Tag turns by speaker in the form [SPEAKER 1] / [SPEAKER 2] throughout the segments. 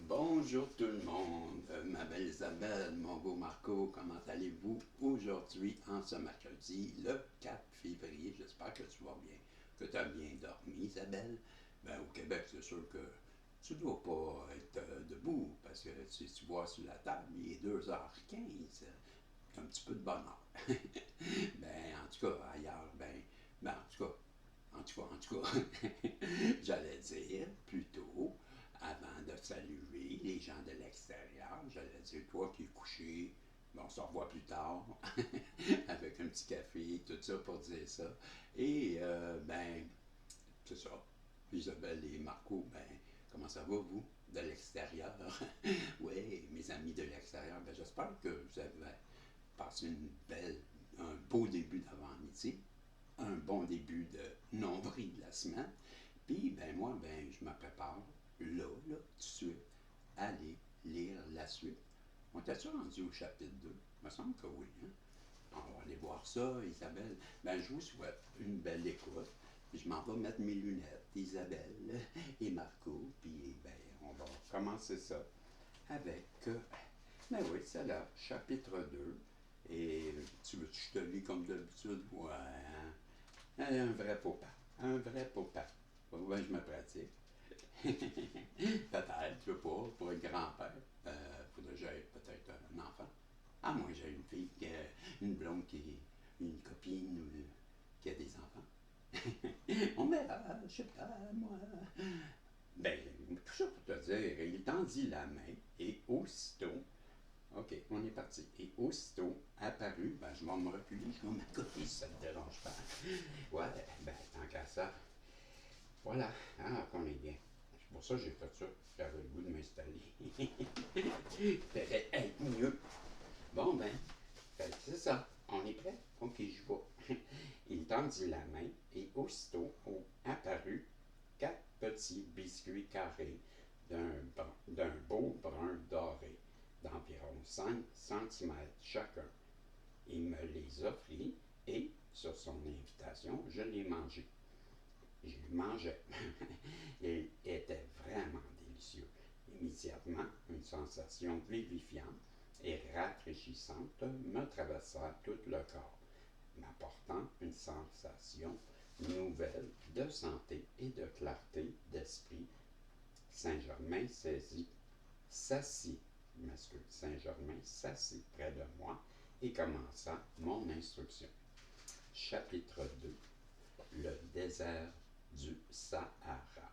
[SPEAKER 1] Bonjour tout le monde, ma belle Isabelle, mon beau Marco, comment allez-vous aujourd'hui en ce mercredi, le 4 février? J'espère que tu vas bien, que tu as bien dormi, Isabelle. Ben, au Québec, c'est sûr que tu ne dois pas être debout, parce que si tu vois sur la table, il est 2h15, un petit peu de bonheur. Ben, en tout cas, ailleurs, en tout cas, j'allais dire plutôt, avant de saluer les gens de l'extérieur, j'allais dire, toi qui es couché, bon, on se revoit plus tard, avec un petit café, tout ça pour dire ça. Et, c'est ça. Isabelle et Marco, comment ça va, vous, de l'extérieur? Oui, mes amis de l'extérieur, j'espère que vous avez passé un beau début d'avant-midi, un bon début de nombril de la semaine. Puis, moi, je me prépare, tout de suite, à aller lire la suite. On était-tu rendu au chapitre 2? Il me semble que oui. Hein? On va aller voir ça, Isabelle. Je vous souhaite une belle écoute. Je m'en vais mettre mes lunettes, Isabelle et Marco. Puis, on va commencer ça avec, oui, c'est là, chapitre 2. Et tu veux que je te lis comme d'habitude? Ouais, hein? Un vrai papa. Un vrai papa. Ouais, je me pratique. Peut-être, je veux pas, pour être grand-père. Faudrait que j'aille peut-être un enfant. À moins que j'ai une fille, une blonde une copine qui a des enfants. On verra, je sais pas, moi. Tout ça pour te dire, il tendit la main et aussitôt, OK, on est parti. Et aussitôt apparu, je vais me reculer, je vais m'accoter si ça ne te dérange pas. Ouais, tant qu'à ça. Voilà, qu'on est bien. C'est pour ça que j'ai fait ça. J'avais le goût de m'installer. Fallait être mieux. Bon, c'est ça. On est prêt? OK, je vais. Il tendit la main et aussitôt apparut 4 petits biscuits carrés d'un beau brun doré d'environ 5 centimètres chacun. Il me les offrit et, sur son invitation, je les mangeai. Je les mangeais. Il était vraiment délicieux. Immédiatement, une sensation vivifiante et rafraîchissante me traversa tout le corps, m'apportant une sensation nouvelle de santé et de clarté d'esprit. Saint-Germain s'assit près de moi et commença mon instruction. Chapitre 2. Le désert du Sahara.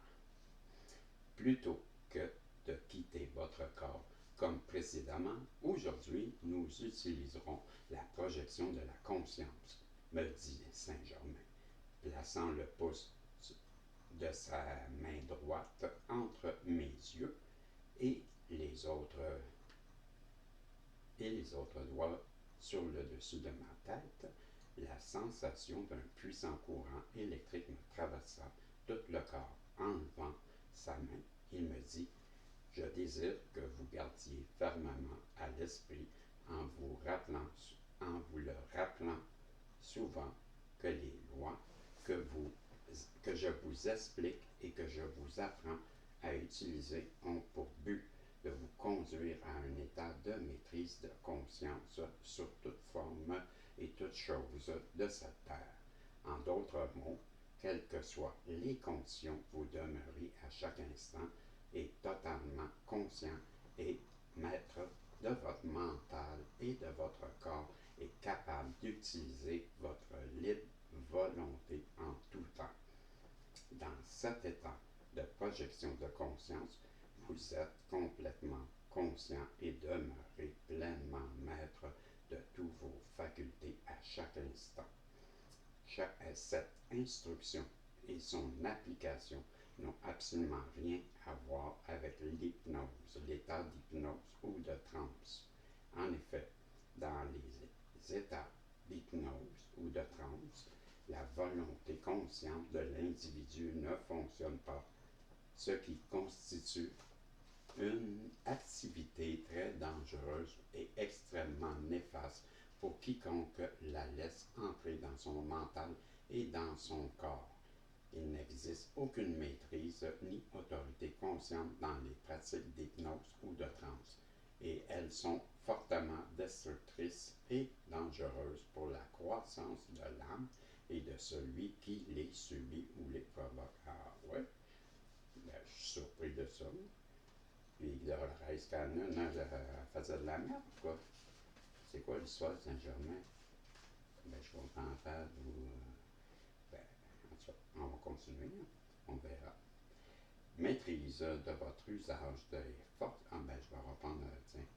[SPEAKER 1] Plutôt que de quitter votre corps comme précédemment, aujourd'hui nous utiliserons la projection de la conscience, me dit Saint-Germain, plaçant le pouce de sa main droite entre mes yeux et les autres doigts sur le dessus de ma tête. La sensation d'un puissant courant électrique me traversa tout le corps. Enlevant sa main, il me dit: je désire que vous gardiez fermement à l'esprit, en vous le rappelant souvent, que les lois que je vous explique et que je vous apprends à utiliser ont pour but de vous conduire à un état de maîtrise de conscience sur toute forme et toute chose de cette terre. En d'autres mots, quelles que soient les conditions, vous demeurez à chaque instant et totalement conscient et maître de votre mental et de votre corps et capable d'utiliser votre libre volonté en tout temps. Dans cet état de projection de conscience, vous êtes complètement conscient et demeurez pleinement maître de toutes vos facultés à chaque instant. Cette instruction et son application n'ont absolument rien à voir avec l'hypnose, l'état d'hypnose ou de transe. En effet, dans les états d'hypnose ou de transe, la volonté consciente de l'individu ne fonctionne pas, ce qui constitue une activité très dangereuse et extrêmement néfaste pour quiconque la laisse entrer dans son mental et dans son corps. Il n'existe aucune maîtrise ni autorité conscientes dans les pratiques d'hypnose ou de transe, et elles sont fortement destructrices et dangereuses pour la croissance de l'âme et de celui qui les subit ou les provoque. Ah ouais, ben, je suis surpris de ça. Puis le reste Canon, elle faisait de la merde, quoi. C'est quoi l'histoire de Saint-Germain? Ben, je comprends pas d'où. Ben, en tout cas, on va continuer, hein. On verra. Maîtrise de votre usage des forces. Ah, ben, je vais reprendre, tiens.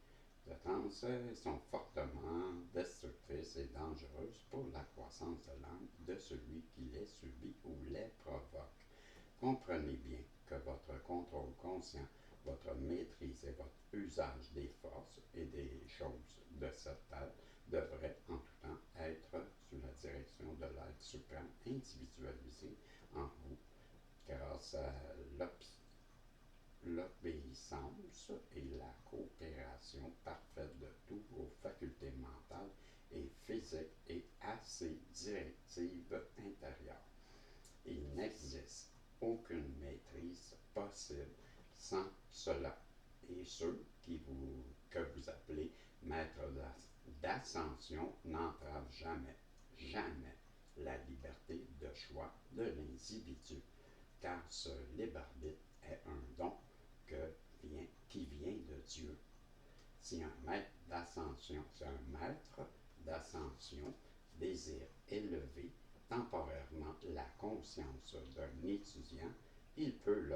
[SPEAKER 1] De trans sont fortement destructrices et dangereuses pour la croissance de l'âme de celui qui les subit ou les provoque. Comprenez bien que votre contrôle conscient, votre maîtrise et votre usage des forces et des choses de cette terre devrait en tout temps être sous la direction de l'être suprême individualisé en vous, grâce à l'obéissance et la coopération parfaite de toutes vos facultés mentales et physiques et à ses directives intérieures. Il n'existe aucune maîtrise possible sans cela. Et ceux que vous appelez maîtres d'ascension n'entravent jamais la liberté de choix de l'individu, car ce libre arbitre est un don qui vient de Dieu. Si un maître d'ascension désire élever temporairement la conscience d'un étudiant, il peut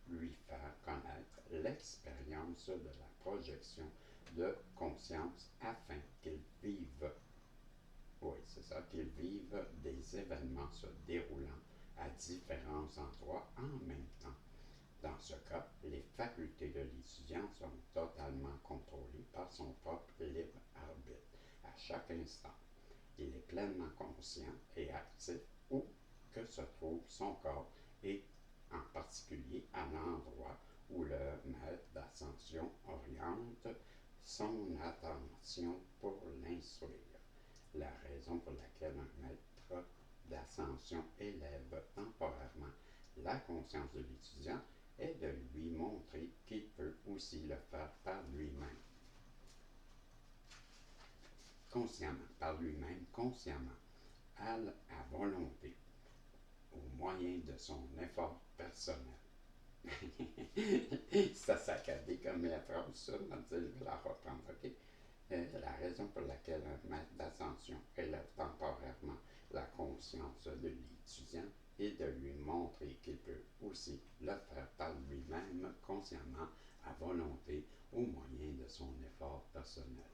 [SPEAKER 1] lui faire connaître l'expérience de la projection de conscience afin qu'il vive des événements se déroulant à différents endroits en même temps. Dans ce cas, les facultés de l'étudiant sont totalement contrôlées par son propre libre arbitre à chaque instant. Il est pleinement conscient et actif où que se trouve son corps et en particulier à l'endroit où le maître d'ascension oriente son attention pour l'instruire. La raison pour laquelle un maître d'ascension élève temporairement la conscience de l'étudiant est de lui montrer qu'il peut aussi le faire par lui-même. Consciemment, à volonté, au moyen de son effort personnel. Ça saccadé comme la phrase, ça, je vais la reprendre, ok? La raison pour laquelle un maître d'ascension élève temporairement la conscience de l'étudiant est de lui montrer qu'il peut aussi le faire par lui-même consciemment, à volonté, au moyen de son effort personnel.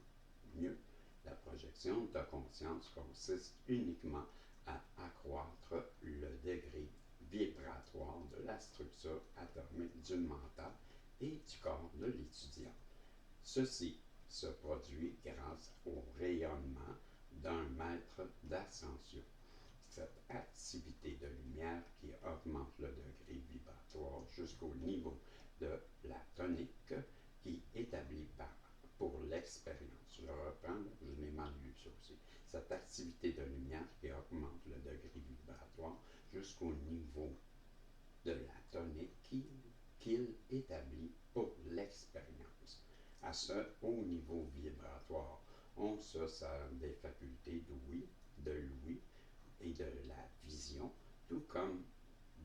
[SPEAKER 1] Mieux, la projection de conscience consiste uniquement à accroître le degré vibratoire de la structure atomique du mental et du corps de l'étudiant. Ceci se produit grâce au rayonnement d'un maître d'ascension. Cette activité de lumière qui augmente le degré vibratoire jusqu'au niveau de la tonique qui établit pour l'expérience. Je le reprends, je l'ai mal lu ça aussi. Cette activité de lumière qui augmente le degré vibratoire jusqu'au niveau de la tonique qu'il établit pour l'expérience. À ce haut niveau vibratoire, on se sert des facultés d'ouïe, de l'ouïe et de la vision, tout comme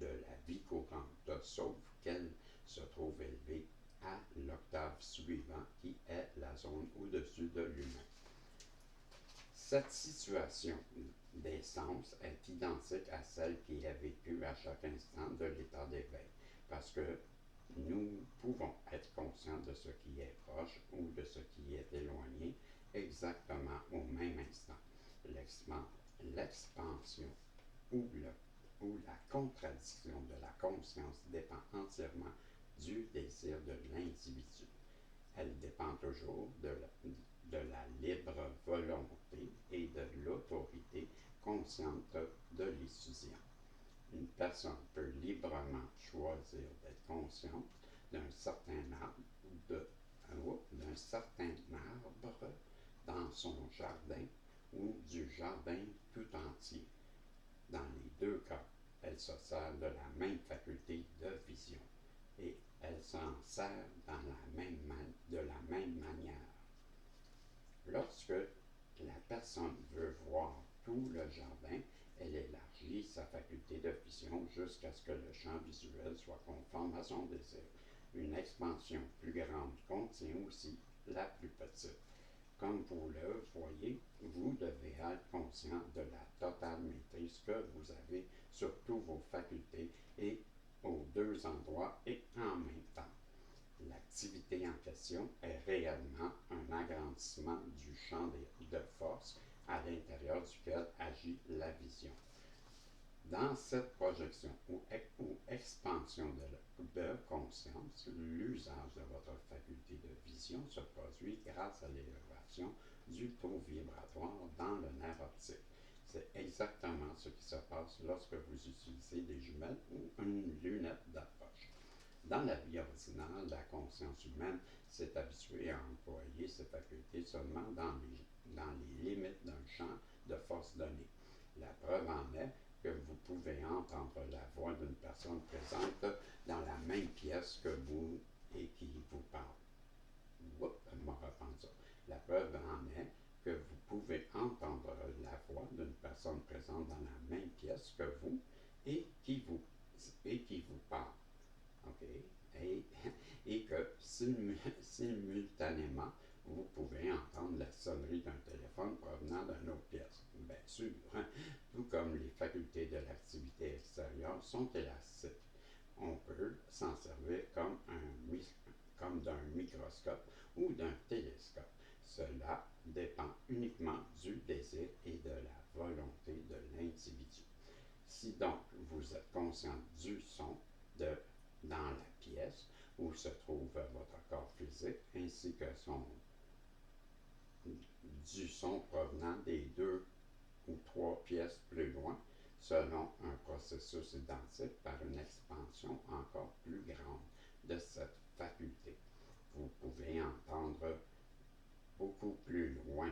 [SPEAKER 1] de la vie courante, sauf qu'elle se trouve élevée à l'octave suivante qui est la zone au-dessus de l'humain. Cette situation des sens est identique à celle qui est vécue à chaque instant de l'état d'éveil, parce que nous pouvons être conscients de ce qui est proche ou de ce qui est éloigné exactement au même instant. L'expansion ou la contradiction de la conscience dépend entièrement du désir de l'individu. Elle dépend toujours de la libre volonté et de l'autorité consciente de l'étudiant. Une personne peut librement choisir d'être consciente d'un certain arbre dans son jardin ou du jardin tout entier. Dans les deux cas, elle se sert de la même faculté de vision. et elle s'en sert de la même manière. Lorsque la personne veut voir tout le jardin, elle élargit sa faculté de vision jusqu'à ce que le champ visuel soit conforme à son désir. Une expansion plus grande contient aussi la plus petite. Comme vous le voyez, vous devez être conscient de la totale maîtrise que vous avez sur toutes vos facultés et aux deux endroits et en même temps. L'activité en question est réellement un agrandissement du champ de force à l'intérieur duquel agit la vision. Dans cette projection ou expansion de conscience, l'usage de votre faculté de vision se produit grâce à l'élévation du taux vibratoire dans le nerf optique. C'est exactement ce qui se passe lorsque vous utilisez des jumelles ou une lunette d'approche. Dans la vie ordinaire, la conscience humaine s'est habituée à employer ses facultés seulement dans les limites d'un champ de force donné. La preuve en est que vous pouvez entendre la voix d'une personne présente dans la même pièce que vous et qui vous parle. La preuve en est que vous pouvez entendre la voix d'une personne présente dans la même pièce que vous et qui vous parle. Okay? Et que simultanément, vous pouvez entendre la sonnerie d'un téléphone provenant d'une autre pièce. Bien sûr, tout comme les facultés de l'activité extérieure sont élastiques. On peut s'en servir comme d'un microscope ou d'un télescope. Cela dépend uniquement du désir et de la volonté de l'individu. Si donc vous êtes conscient du son dans la pièce où se trouve votre corps physique, ainsi que du son provenant des 2 ou 3 pièces plus loin, selon un processus identique par une expansion encore plus grande de cette faculté. Vous pouvez entendre beaucoup plus loin.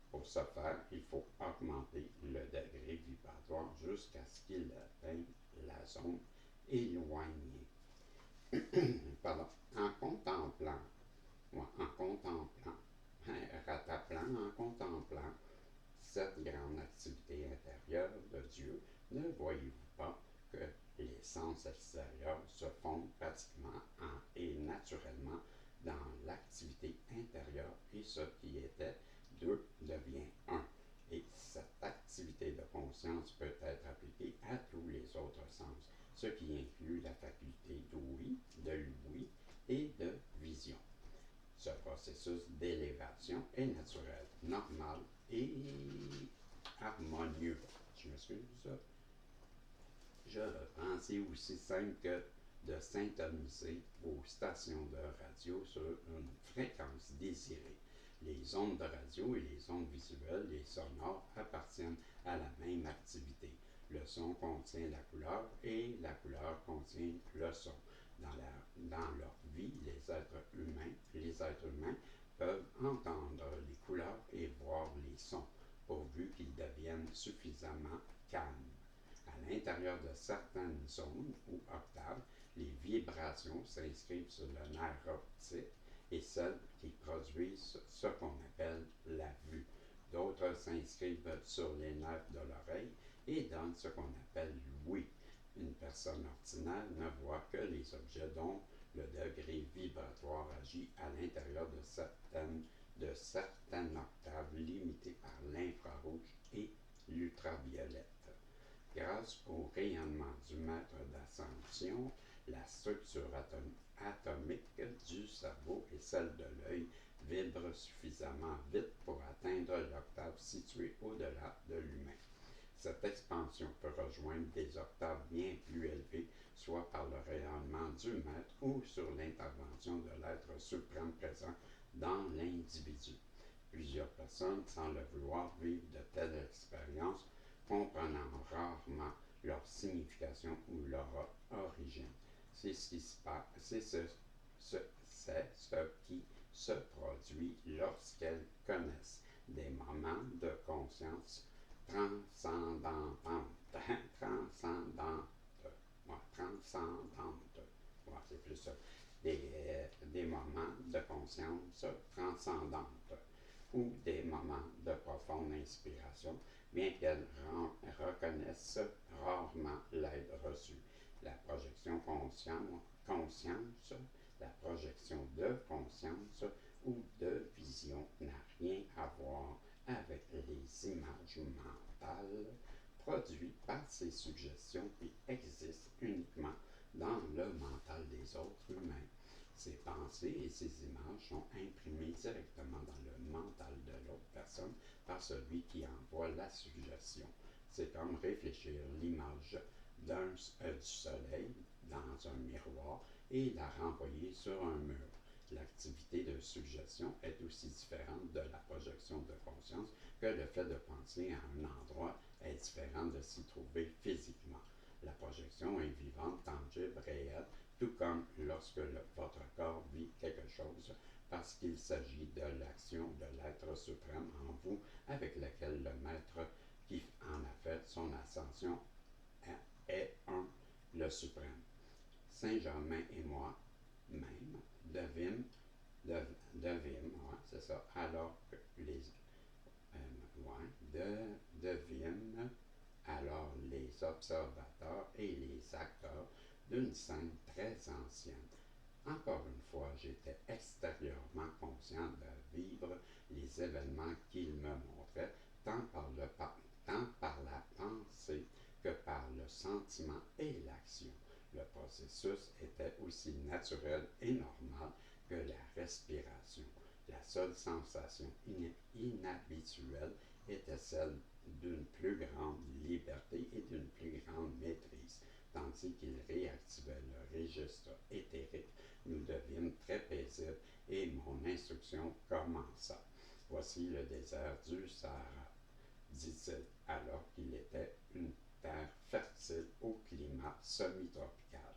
[SPEAKER 1] Pour ce faire, il faut augmenter le degré vibratoire jusqu'à ce qu'il atteigne la zone éloignée. Pardon. En contemplant, en contemplant cette grande activité intérieure de Dieu, ne voyez-vous pas que les sens extérieurs se fondent pratiquement et naturellement dans l'activité intérieure et ce qui était deux devient un. Et cette activité de conscience peut être appliquée à tous les autres sens, ce qui inclut la faculté d'ouïe, de l'ouïe et de vision. Ce processus d'élévation est naturel, normal et harmonieux. Je m'excuse. Je reprends, c'est aussi simple que de syntoniser vos stations de radio sur une fréquence désirée. Les ondes de radio et les ondes visuelles, les sonores, appartiennent à la même activité. Le son contient la couleur et la couleur contient le son. Dans leur vie, les êtres humains peuvent entendre les couleurs et voir les sons, pourvu qu'ils deviennent suffisamment calmes. À l'intérieur de certaines zones ou octaves, les vibrations s'inscrivent sur le nerf optique et celles qui produisent ce qu'on appelle la vue. D'autres s'inscrivent sur les nerfs de l'oreille et donnent ce qu'on appelle l'ouïe. Une personne ordinaire ne voit que les objets dont le degré vibratoire agit à l'intérieur de certaines octaves limitées par l'infrarouge et l'ultraviolette. Grâce au rayonnement du maître d'ascension, la structure atomique du cerveau et celle de l'œil vibrent suffisamment vite pour atteindre l'octave située au-delà de l'humain. Cette expansion peut rejoindre des octaves bien plus élevées, soit par le rayonnement du maître ou sur l'intervention de l'être suprême présent dans l'individu. Plusieurs personnes, sans le vouloir, vivent de telles expériences, comprenant rarement leur signification ou leur origine. C'est ce qui se produit lorsqu'elles connaissent des moments de conscience transcendante. Ouais, c'est plus conscience transcendante ou des moments de profonde inspiration, bien qu'elles reconnaissent rarement l'aide reçue. La projection conscience, la projection de conscience ou de vision n'a rien à voir avec les images mentales produites par ces suggestions qui existent uniquement dans le mental des autres humains. Ces pensées et ces images sont imprimées directement dans le mental de l'autre personne par celui qui envoie la suggestion. C'est comme réfléchir l'image du soleil dans un miroir et la renvoyer sur un mur. L'activité de suggestion est aussi différente de la projection de conscience que le fait de penser à un endroit est différent de s'y trouver physiquement. La projection est vivante, tangible, réelle, tout comme lorsque votre corps vit quelque chose, parce qu'il s'agit de l'action de l'être suprême en vous, avec lequel le maître qui en a fait son ascension est un, le suprême. Saint Germain et moi-même devîmes, c'est ça, alors que deviennent alors les observateurs et les acteurs d'une scène très ancienne. Encore une fois, j'étais extérieurement conscient de vivre les événements qu'il me montrait, tant par la pensée que par le sentiment et l'action. Le processus était aussi naturel et normal que la respiration. La seule sensation inhabituelle était celle d'une plus grande liberté et d'une plus grande maîtrise. Tandis qu'il réactivait le registre éthérique, nous devîmes très paisibles et mon instruction commença. Voici le désert du Sahara, dit-il, alors qu'il était une terre fertile au climat semi-tropical.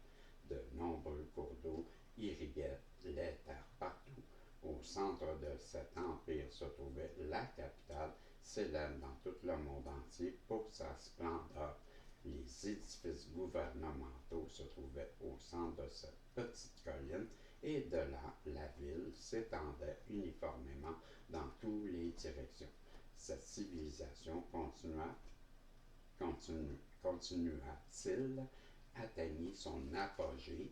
[SPEAKER 1] De nombreux cours d'eau irriguaient les terres partout. Au centre de cet empire se trouvait la capitale, célèbre dans tout le monde entier pour sa splendeur. Les édifices gouvernementaux se trouvaient au centre de cette petite colline et de là, la ville s'étendait uniformément dans toutes les directions. Cette civilisation continua-t-il, atteignit son apogée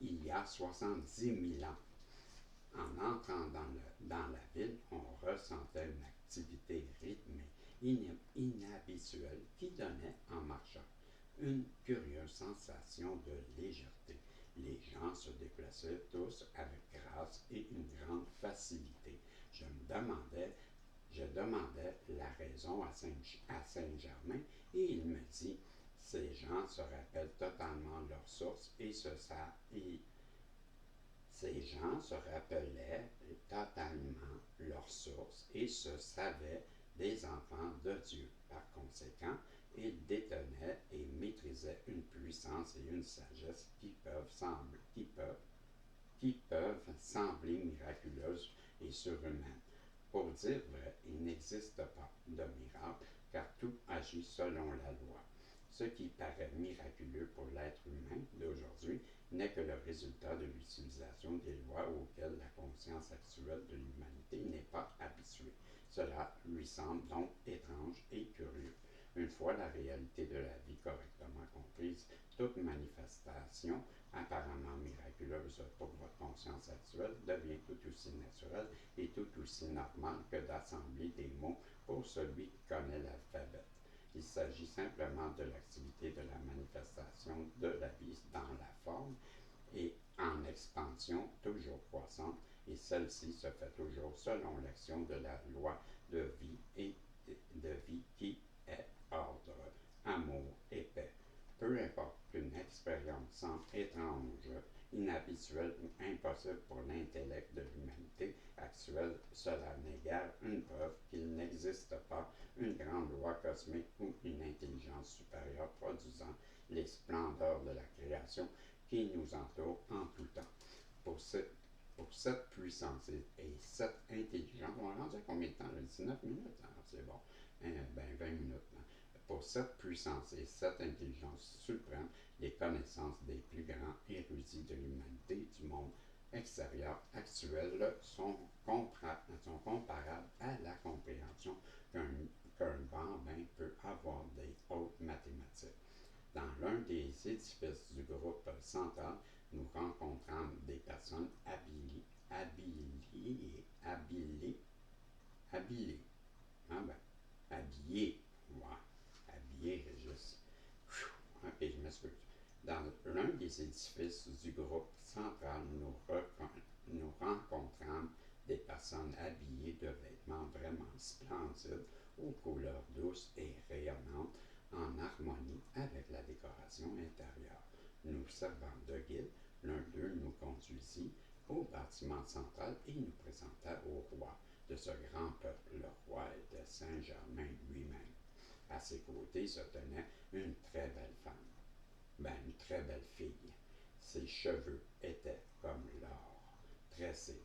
[SPEAKER 1] il y a 70 000 ans. En entrant dans la ville, on ressentait une activité rythmée, inhabituelle, qui donnait, en marchant, une curieuse sensation de légèreté. Les gens se déplaçaient tous avec grâce et une grande facilité. Je demandais la raison à Saint-Germain et il me dit, ces gens se rappellent totalement leur source et ces gens se rappelaient totalement leur source et se savaient des enfants de Dieu. Par conséquent, ils détenaient et maîtrisaient une puissance et une sagesse qui peuvent sembler miraculeuses et surhumaines. Pour dire vrai, il n'existe pas de miracle, car tout agit selon la loi. Ce qui paraît miraculeux pour l'être humain d'aujourd'hui n'est que le résultat de l'utilisation des lois auxquelles la conscience actuelle de l'humanité n'est pas habituée. Cela lui semble donc étrange et curieux. Une fois la réalité de la vie correctement comprise, toute manifestation apparemment miraculeuse pour votre conscience actuelle devient tout aussi naturelle et tout aussi normale que d'assembler des mots pour celui qui connaît l'alphabet. Il s'agit simplement de l'activité de la manifestation de la vie dans la forme et en expansion toujours croissante, et celle-ci se fait toujours selon l'action de la loi de vie qui est ordre, amour et paix. Peu importe qu'une expérience semble étrange, inhabituelle ou impossible pour l'intellect de l'humanité actuelle, cela n'est guère une preuve qu'il n'existe pas une grande loi cosmique ou une intelligence supérieure produisant les splendeurs de la création qui nous entoure en tout temps. Pour cette puissance et cette intelligence, on va rendu à combien de temps? 19 minutes, c'est bon. 20 minutes. Pour cette puissance et cette intelligence suprême, les connaissances des plus grands érudits de l'humanité, du monde extérieures actuelles sont comparables à la compréhension qu'un bambin peut avoir des hautes mathématiques. Dans l'un des édifices du groupe central, nous rencontrons des personnes habillées, ah ben, habillées, ouais, habillées, Régis. Ok, je m'excuse. Dans l'un des édifices du groupe central, nous rencontrons des personnes habillées de vêtements vraiment splendides, aux couleurs douces et rayonnantes, en harmonie avec la décoration intérieure. Nous servant de guide, l'un d'eux nous conduisit au bâtiment central et nous présenta au roi de ce grand peuple. Le roi était Saint-Germain lui-même. À ses côtés se tenait une très belle femme, une très belle fille. Ses cheveux étaient comme l'or, tressés,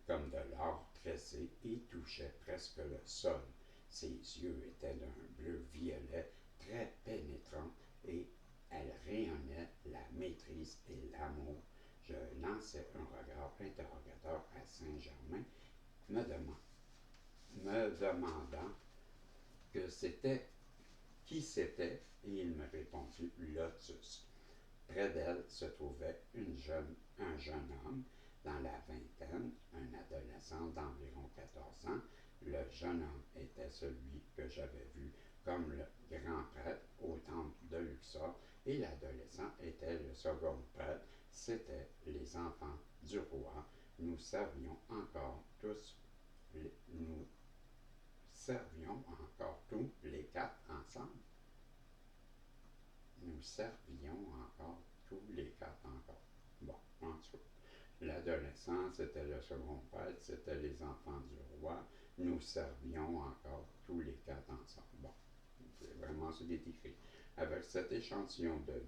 [SPEAKER 1] comme de l'or tressé, et touchaient presque le sol. Ses yeux étaient d'un bleu-violet très pénétrant, et elle rayonnait la maîtrise et l'amour. Je lançai un regard interrogateur à Saint-Germain, me, me demandant que c'était qui c'était, et il me répondit Lotus. Près d'elle se trouvait un jeune homme dans la vingtaine, un adolescent d'environ 14 ans. Le jeune homme était celui que j'avais vu comme le grand prêtre au temple de Luxor, et l'adolescent était le second prêtre. C'étaient les enfants du roi. Nous servions encore tous les quatre ensemble. Nous servions encore tous les quatre encore. Bon, en tout cas, l'adolescence était le second prêtre, c'était les enfants du roi. Nous servions encore tous les quatre ensemble. Bon, c'est vraiment ce qui est écrit. Avec cet échantillon de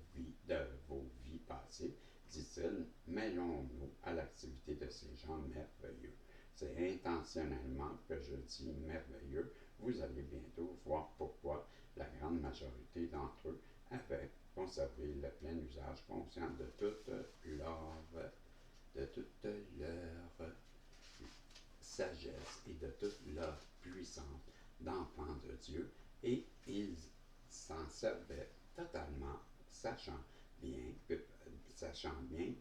[SPEAKER 1] vos vies passées, dit-il, mêlons-nous à l'activité de ces gens merveilleux. C'est intentionnellement que je dis merveilleux. Vous allez bientôt voir pourquoi la grande majorité d'entre eux avaient conservé le plein usage conscient de toute leur sagesse et de toute leur puissance d'enfants de Dieu, et ils s'en servaient totalement, sachant bien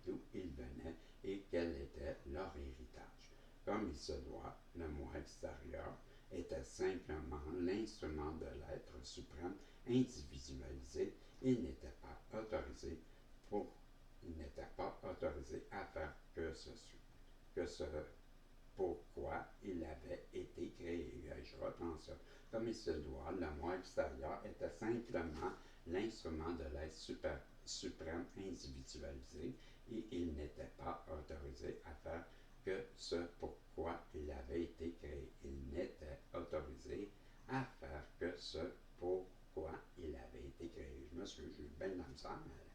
[SPEAKER 1] d'où ils venaient et quel était leur héritage. Comme il se doit, le moi extérieur était simplement l'instrument de l'être suprême individualisé. Il n'était pas autorisé à faire que ce pourquoi il avait été créé. Je reprends ça. Comme il se doit, le moi extérieur était simplement l'instrument de l'être suprême individualisé, et il n'était pas autorisé à faire que ce pourquoi il avait été créé. Il n'était autorisé à faire que ce pourquoi il avait été créé. Je me suis eu bien dans le sang, mais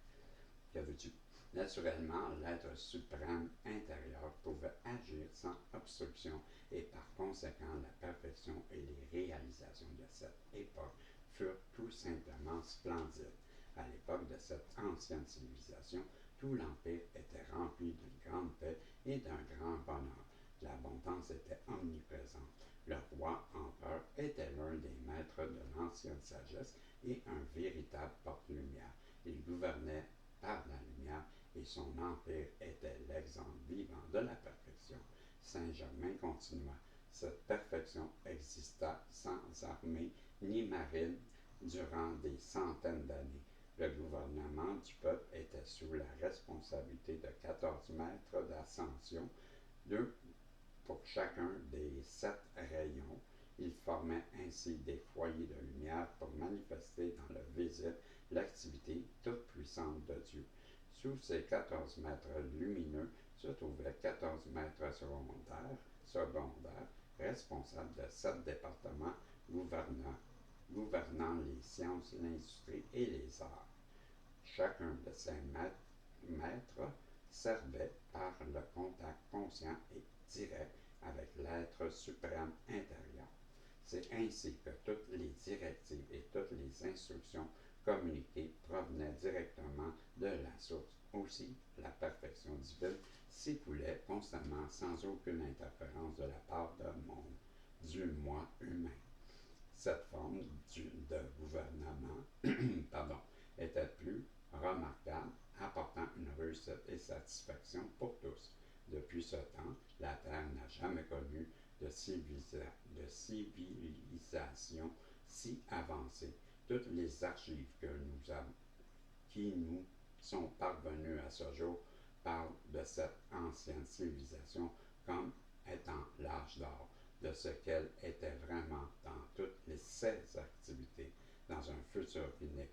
[SPEAKER 1] que veux-tu? Naturellement, l'être suprême intérieur pouvait agir sans obstruction, et par conséquent, la perfection et les réalisations de cette époque furent tout simplement splendides. À l'époque de cette ancienne civilisation, tout l'Empire était rempli d'une grande paix et d'un grand bonheur. L'abondance était omniprésente. Le roi empereur était l'un des maîtres de l'ancienne sagesse et un véritable porte-lumière. Il gouvernait par la lumière, et son empire était l'exemple vivant de la perfection. Saint-Germain continua. Cette perfection exista sans armée ni marine durant des centaines d'années. Le gouvernement du peuple était sous la responsabilité de 14 maîtres d'ascension, 2 pour chacun des 7 rayons. Il formait ainsi des foyers de lumière pour manifester dans le visible l'activité toute puissante de Dieu. Sous ces 14 maîtres lumineux se trouvaient 14 maîtres secondaires, responsables de 7 départements gouvernant les sciences, l'industrie et les arts. Chacun de ces maîtres servait par le contact conscient et direct avec l'être suprême intérieur. C'est ainsi que toutes les directives et toutes les instructions communiquées provenaient directement de la source. Aussi, la perfection divine s'écoulait constamment sans aucune interférence de la part d'un monde, du moi humain. Cette forme de gouvernement pardon, était plus remarquable, apportant une réussite et satisfaction pour tous. Depuis ce temps, la Terre n'a jamais connu de civilisation si avancée. Toutes les archives qui nous sont parvenues à ce jour parlent de cette ancienne civilisation comme étant l'âge d'or, de ce qu'elle était vraiment dans toutes ses activités. Dans un futur qui n'est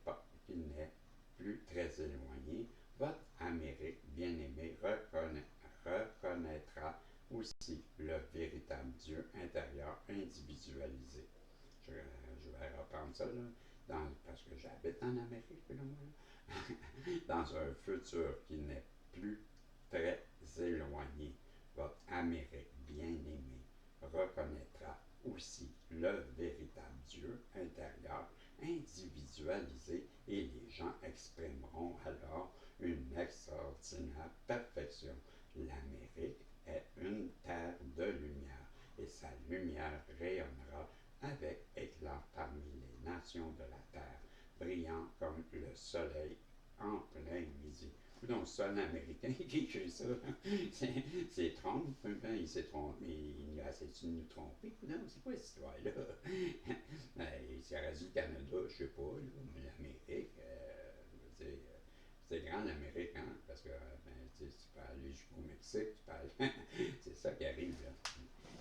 [SPEAKER 1] plus très éloigné, votre Amérique bien-aimée reconnaîtra aussi le véritable Dieu intérieur individualisé. Je vais reprendre ça là, parce que j'habite en Amérique, là, moi. Dans un futur qui n'est plus très éloigné, votre Amérique bien-aimée reconnaîtra aussi le véritable Dieu intérieur individualisé et les gens exprimeront alors une extraordinaire perfection. L'Amérique est une terre de lumière et sa lumière rayonnera avec éclat parmi les nations de la terre, brillant comme le soleil en plein midi. Donc, c'est un Américain qui écrit ça. C'est Trump. Il s'est trompé. Il a essayé de nous tromper. Non, c'est quoi cette histoire-là? Il aurait dit le Canada, je sais pas, là, mais l'Amérique, c'est grand l'Amérique, hein, parce que tu peux aller jusqu'au Mexique, tu peux aller. C'est ça qui arrive, là.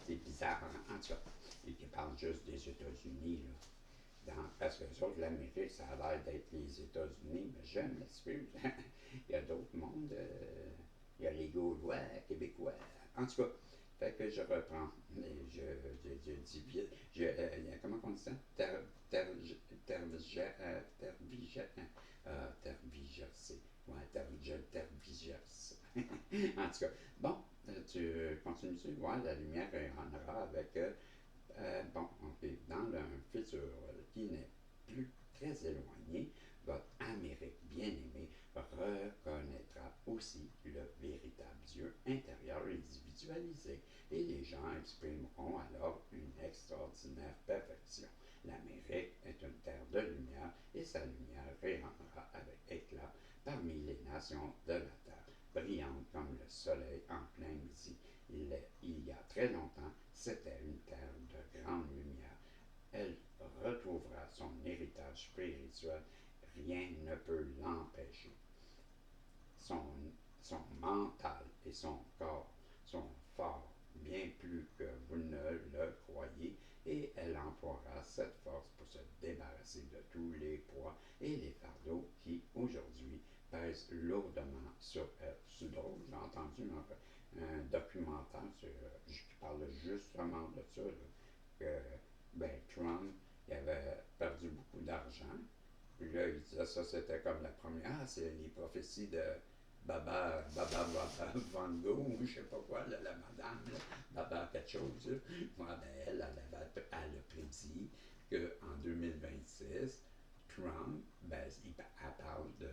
[SPEAKER 1] C'est bizarre, hein? En tout cas. Et qui parle juste des États-Unis, là. Parce que les autres, l'Amérique, ça a l'air d'être les États-Unis, mais je m'excuse. Il y a d'autres mondes. Il y a les Gaulois, Québécois. En tout cas, fait que je reprends. Je dis vite. Comment on dit ça? Tervigercé. Ouais, tervigercé. En tout cas, bon, tu continues-tu? Ouais, la lumière rayonnera avec. Bon, ok, dans un futur qui n'est plus très éloigné, votre Amérique bien-aimée reconnaîtra aussi le véritable Dieu intérieur individualisé et les gens exprimeront alors une extraordinaire perfection. L'Amérique est une terre de lumière et sa lumière rayonnera avec éclat parmi les nations de la terre, brillante comme le soleil en plein midi. Il y a très longtemps, c'était une terre de grande lumière. Elle retrouvera son héritage spirituel. Rien ne peut l'empêcher. Son, son mental et son corps sont forts, bien plus que vous ne le croyez, et elle emploiera cette force pour se débarrasser de tous les poids et les fardeaux qui, aujourd'hui, pèsent lourdement sur elle. C'est drôle, j'ai entendu un documentaire qui parle justement de ça, là, que Trump il avait perdu beaucoup d'argent. Puis là, il disait ça, c'était comme la première. Ah, c'est les prophéties de Baba Van Gogh, ou je sais pas quoi, là, la madame, là, Baba quelque chose. Là. Ouais, elle a prédit qu'en 2026, Trump, elle parle de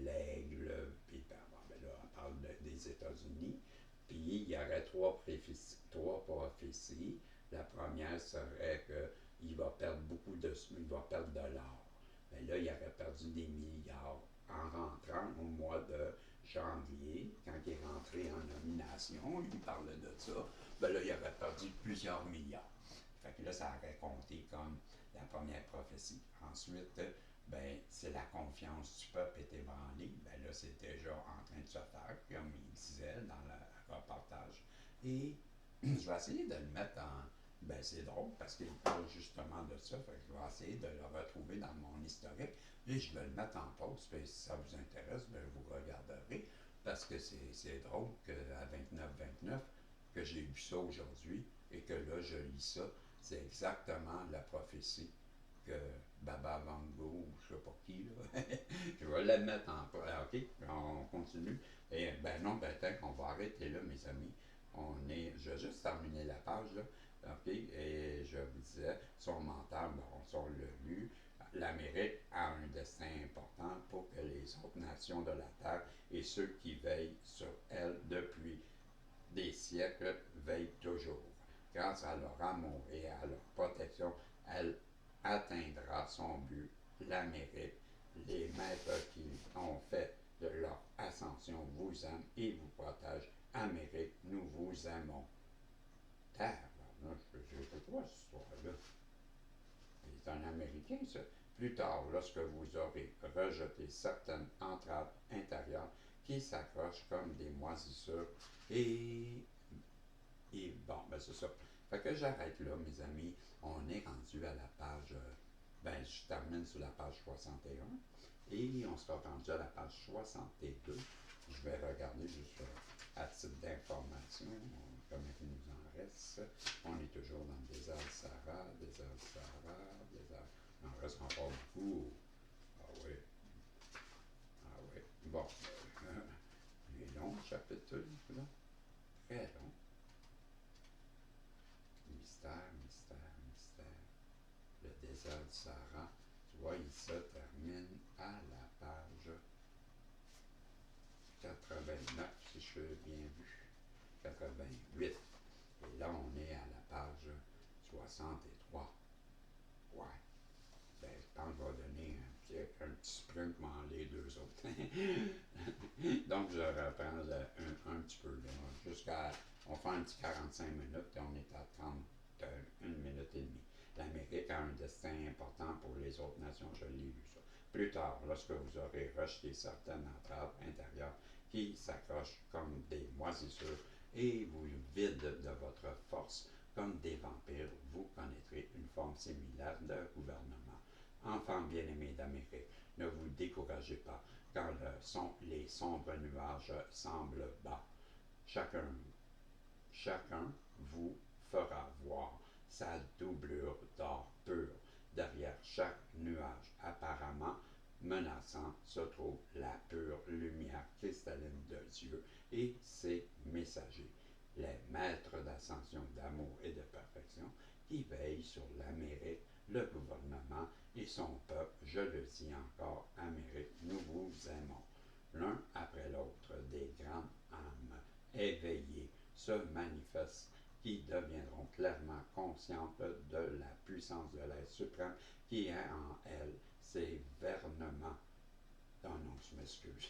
[SPEAKER 1] l'aigle, puis là, elle parle des États-Unis, puis il y aurait trois prophéties. La première serait qu'il va perdre il va perdre de l'or. Mais là, il aurait perdu des milliards en rentrant au mois de janvier, quand il est rentré en nomination, il parlait de ça. Là, il aurait perdu plusieurs milliards. Fait que là, ça aurait compté comme la première prophétie. Ensuite, c'est la confiance du peuple est ébranlée. Là, c'est déjà en train de se faire, comme il disait dans le reportage. Et je vais essayer de le mettre en. C'est drôle parce qu'il parle justement de ça. Fait que je vais essayer de le retrouver dans mon historique et je vais le mettre en pause. Puis si ça vous intéresse, vous regarderez parce que c'est drôle qu'à 29-29, que j'ai vu ça aujourd'hui et que là, je lis ça. C'est exactement la prophétie que Baba Van Gogh, je ne sais pas qui, là. Je vais la mettre en pause. OK, on continue. Et tant qu'on va arrêter là, mes amis. Je vais juste terminer la page, là. OK? Et je vous disais, son mental, on l'a lu. L'Amérique a un destin important pour que les autres nations de la Terre et ceux qui veillent sur elle depuis siècles veille toujours. Grâce à leur amour et à leur protection, elle atteindra son but, l'Amérique. Les maîtres qui ont fait de leur ascension vous aiment et vous protègent. Amérique, nous vous aimons. Terre, je ne sais pas cette histoire-là. C'est un Américain, ça. Plus tard, lorsque vous aurez rejeté certaines entraves intérieures qui s'accrochent comme des moisissures et bon, ben c'est ça. Fait que j'arrête là, mes amis. On est rendu à la page. Ben, je termine sur la page 61. Et on sera rendu à la page 62. Je vais regarder juste à titre d'information combien il nous en reste. On est toujours dans le désert Sahara, désert Sahara, désert. Il en reste encore beaucoup. Ah oui. Ah oui. Bon. Il est long, le chapitre, là. Très long. Mystère, mystère, mystère. Le désert du Sahara, tu vois, il se termine à la page 89, si je l'ai bien vu. 88. Et là, on est à la page 63. Ouais. Ben, je pense que je vais donner un petit sprint dans les deux autres. Donc, je reprends un petit peu là. Jusqu'à. On fait un petit 45 minutes et on est à 31 minutes et demie. L'Amérique a un destin important pour les autres nations, je l'ai lu ça. Plus tard, lorsque vous aurez rejeté certaines entraves intérieures qui s'accrochent comme des moisissures et vous vident de votre force comme des vampires, vous connaîtrez une forme similaire de gouvernement. Enfants bien-aimés d'Amérique, ne vous découragez pas quand les sombres nuages semblent bas. Chacun vous fera voir sa doublure d'or pur. Derrière chaque nuage apparemment menaçant se trouve la pure lumière cristalline de Dieu et ses messagers, les maîtres d'ascension, d'amour et de perfection qui veillent sur l'Amérique, le gouvernement et son peuple. Je le dis encore, Amérique, nous vous aimons. L'un après l'autre, des grandes âmes éveillées se manifestent qui deviendront clairement conscientes de la puissance de l'être suprême qui est en elles, ces vernements. Oh non, je m'excuse.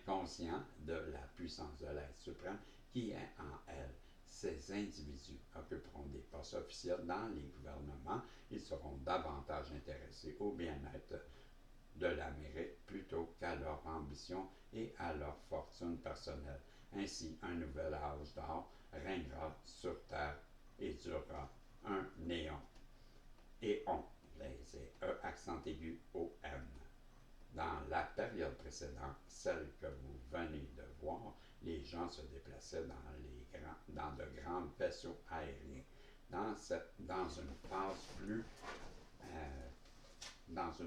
[SPEAKER 1] Conscients de la puissance de l'être suprême qui est en elles. Ces individus occuperont des postes officiels dans les gouvernements. Ils seront davantage intéressés au bien-être de l'Amérique plutôt qu'à leur ambition et à leur fortune personnelle. Ainsi, un nouvel âge d'or régnera sur terre et durera un néon. Et on, c'est E accent aigu O-N. Dans la période précédente, celle que vous venez de voir, les gens se déplaçaient dans de grands vaisseaux aériens. Dans une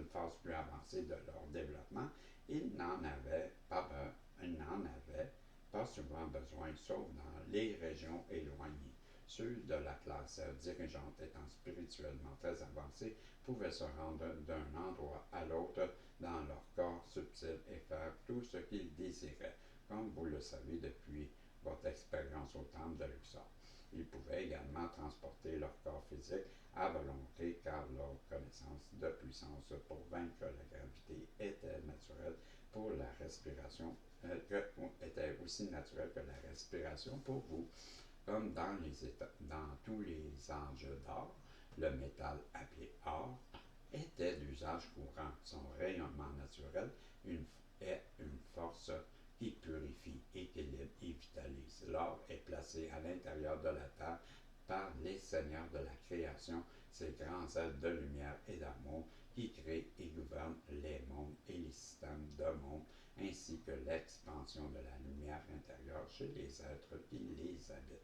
[SPEAKER 1] phase plus avancée de leur développement, ils n'en avaient pas souvent besoin, sauf dans les régions éloignées. Ceux de la classe dirigeante étant spirituellement très avancés pouvaient se rendre d'un endroit à l'autre dans leur corps subtil et faire tout ce qu'ils désiraient, comme vous le savez depuis votre expérience au temple de Luxor. Ils pouvaient également transporter leur corps physique à volonté car leur connaissance de puissance pour vaincre la gravité était naturelle pour la respiration, était aussi naturelle que la respiration pour vous. Comme dans tous les âges d'or, le métal appelé or était d'usage courant. Son rayonnement naturel est une force qui purifie, équilibre et vitalise. L'or est placé à l'intérieur de la terre par les seigneurs de la création, ces grands êtres de lumière et d'amour qui créent et gouvernent les mondes et les systèmes de monde, ainsi que l'expansion de la lumière intérieure chez les êtres qui les habitent.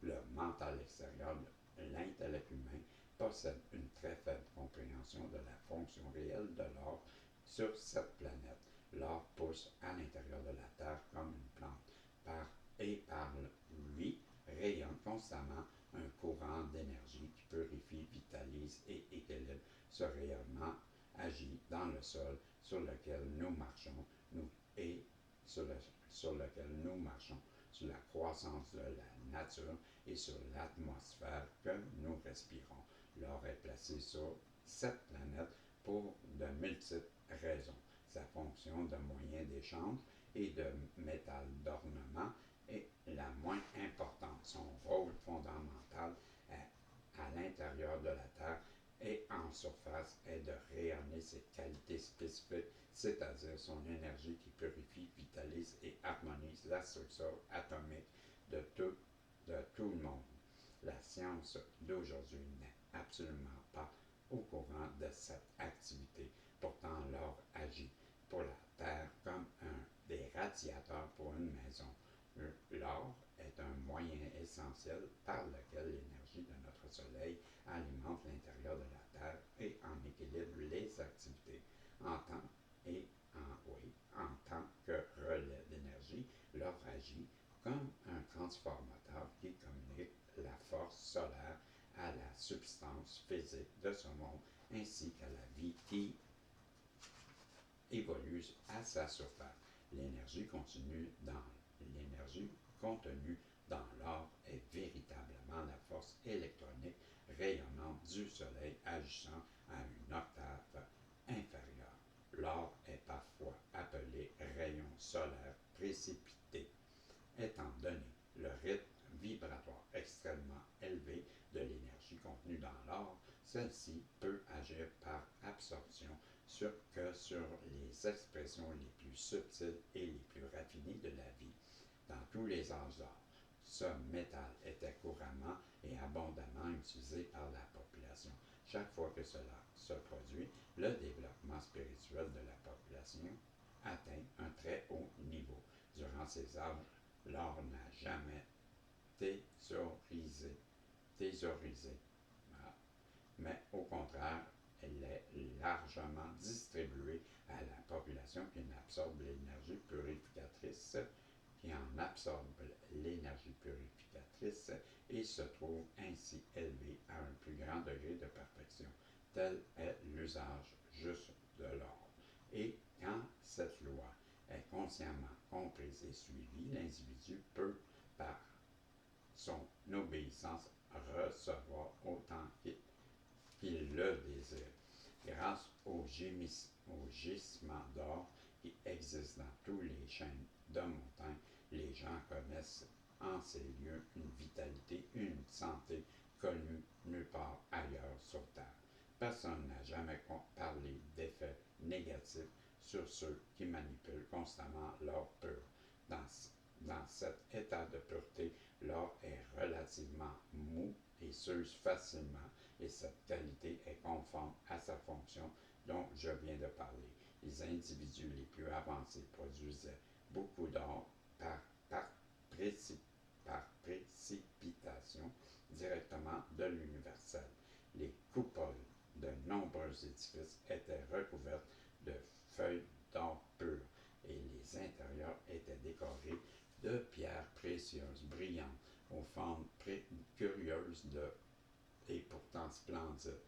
[SPEAKER 1] Le mental extérieur, l'intellect humain, possède une très faible compréhension de la fonction réelle de l'or sur cette planète. L'or pousse à l'intérieur de la Terre comme une plante, par lui rayonne constamment un courant d'énergie qui purifie, vitalise et équilibre. Ce rayonnement agit dans le sol sur lequel nous marchons, sur la croissance de la nature et sur l'atmosphère que nous respirons. L'or est placé sur cette planète pour de multiples raisons. Sa fonction de moyen d'échange et de métal d'ornement est la moins importante. Son rôle fondamental à l'intérieur de la Terre et en surface est de rayonner ses qualités spécifiques, c'est-à-dire son énergie qui purifie, vitalise et harmonise la structure atomique de tout le monde. La science d'aujourd'hui n'est absolument pas au courant de cette activité. Pourtant, l'or agit pour la Terre comme des radiateurs pour une maison. L'or est un moyen essentiel par lequel l'énergie de notre Soleil alimente l'intérieur de la Terre et en équilibre les activités. En tant que relais d'énergie, l'or agit comme un transformateur qui communique la force solaire à la substance physique de ce monde ainsi qu'à la vie qui évolue à sa surface. L'énergie contenue dans l'or est véritablement la force électronique rayonnante du Soleil agissant à une octave inférieure. L'or est parfois appelé rayon solaire précipité, étant donné le rythme vibratoire extrêmement élevé de l'énergie contenue dans l'or. Celle-ci peut agir par absorption sur les expressions les plus subtiles et les plus raffinées de la vie. Dans tous les âges d'or, ce métal était couramment et abondamment utilisé par la population. Chaque fois que cela se produit, le développement spirituel de la population atteint un très haut niveau. Durant ces âges, l'or n'a jamais thésaurisé, mais au contraire, elle est largement distribuée à la population qui en absorbe l'énergie purificatrice et se trouve ainsi élevée à un plus grand degré de perfection. Tel est l'usage juste de l'or. Et quand cette loi est consciemment comprise et suivie, l'individu peut, par son obéissance, recevoir autant qu'il le désire. Grâce aux gisements d'or qui existent dans tous les chaînes de montagnes, les gens connaissent en ces lieux une vitalité, une santé connue nulle part ailleurs sur Terre. Personne n'a jamais parlé d'effets négatifs sur ceux qui manipulent constamment l'or pur. Dans cet état de pureté, l'or est relativement mou et s'use facilement, et cette qualité est conforme à sa fonction dont je viens de parler. Les individus les plus avancés produisaient beaucoup d'or par précipitation directement de l'universel. Les coupoles de nombreux édifices étaient recouvertes de feuilles d'or pur et les intérieurs étaient décorés de pierres précieuses, brillantes, aux formes curieuses et pourtant splendides.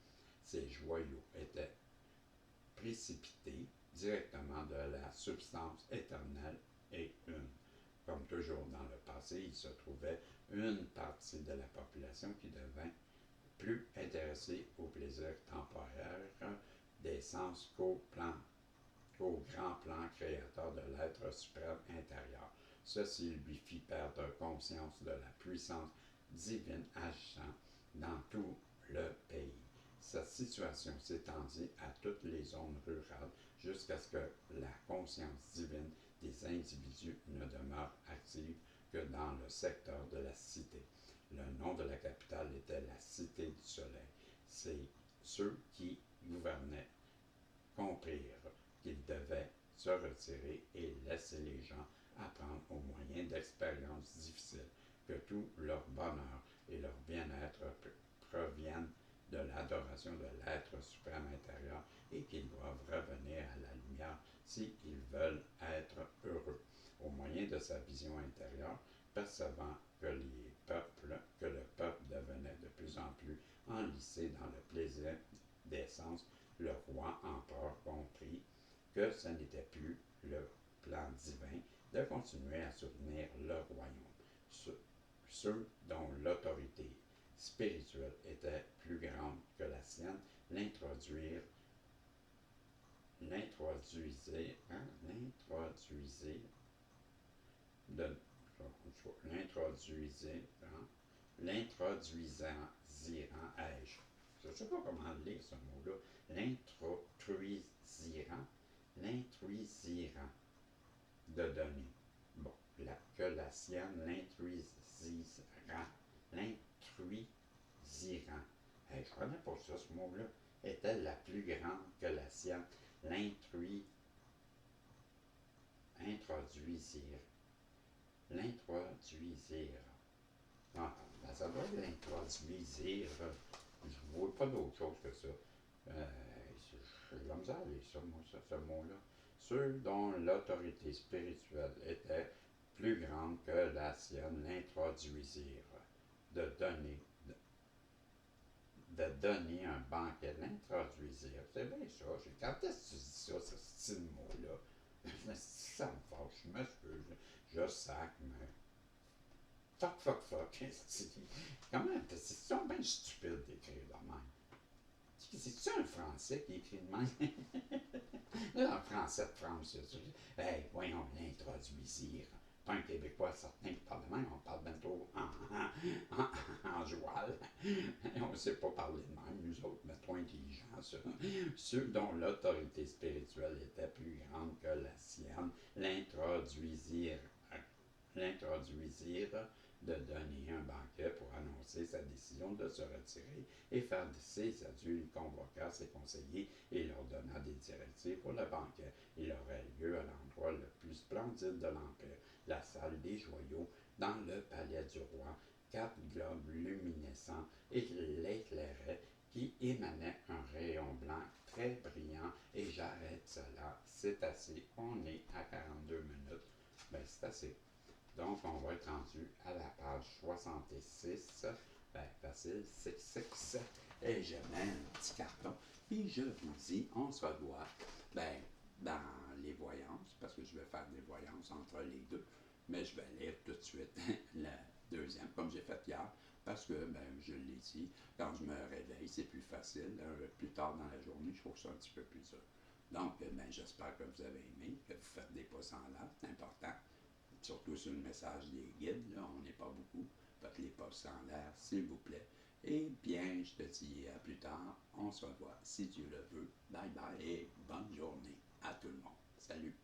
[SPEAKER 1] Ces joyaux étaient précipités directement de la substance éternelle et une. Comme toujours dans le passé, il se trouvait une partie de la population qui devint plus intéressée au plaisir temporaire des sens qu'au grand plan créateur de l'être suprême intérieur. Ceci lui fit perdre conscience de la puissance divine agissant dans tout le pays. Cette situation s'étendit à toutes les zones rurales jusqu'à ce que la conscience divine des individus ne demeure active que dans le secteur de la cité. Le nom de la capitale était la Cité du Soleil. Ceux qui gouvernaient comprirent qu'ils devaient se retirer et laisser les gens apprendre au moyen d'expériences difficiles, que tout leur bonheur et leur bien-être proviennent de l'adoration de l'être suprême intérieur et qu'ils doivent revenir à la lumière s'ils veulent être heureux. Au moyen de sa vision intérieure, percevant que le peuple devenait de plus en plus enlissé dans le plaisir des sens, le roi empereur comprit que ce n'était plus le plan divin de continuer à soutenir le royaume. ceux dont l'autorité spirituelle était plus grande que la sienne l'introduisaient, de, l'introduisant, je ne sais pas comment lire ce mot-là, l'introduisant de donner. Bon, que la sienne l'introduisant, je ne connais pas ça, ce mot-là, est-elle la plus grande que la sienne, introduisir, ah, ben ça doit être l'introduisir, je ne vois pas d'autre chose que ça. J'ai de la misère à lire ça, moi, ce mot-là. Ceux dont l'autorité spirituelle était plus grande que la sienne l'introduisirent de donner, un banquet, l'introduisir. C'est bien ça. Quand est-ce que tu dis ça, ce style mot-là? Ça me fâche, je m'excuse. Je sac, mais. Fuck. Comment? C'est bien stupide d'écrire de même. C'est-tu un Français qui écrit de même? Là, en français de France, hey, voyons, l'introduisir. Pas un Québécois certain qui parle de même, on parle bientôt en joual. On ne sait pas parler de même, nous autres, mais trop intelligents, ça. Ceux dont l'autorité spirituelle était plus grande que la sienne l'introduisirent de donner un banquet pour annoncer sa décision de se retirer et faire ses adieux. Il convoqua ses conseillers et leur donna des directives pour le banquet. Il aurait lieu à l'endroit le plus splendide de l'Empire, la salle des joyaux, dans le palais du roi. 4 globes luminescents l'éclairaient qui émanait un rayon blanc très brillant, et j'arrête cela. C'est assez. On est à 42 minutes. Ben, c'est assez. Donc, on va être rendu à la page 66. Ben, facile, 6. Et je mets un petit carton. Et je vous dis, on se revoit ben, dans les voyances, parce que je vais faire des voyances entre les deux. Mais je vais lire tout de suite la deuxième, comme j'ai fait hier, parce que, ben, je l'ai dit, quand je me réveille, c'est plus facile. Plus tard dans la journée, je trouve ça un petit peu plus dur. Donc, ben, j'espère que vous avez aimé, que vous faites des pouces en l'air, c'est important. Surtout sur le message des guides, là, on n'est pas beaucoup. Faites les pouces en l'air, s'il vous plaît. Et bien, je te dis à plus tard. On se revoit, si Dieu le veut. Bye bye et bonne journée à tout le monde. Salut!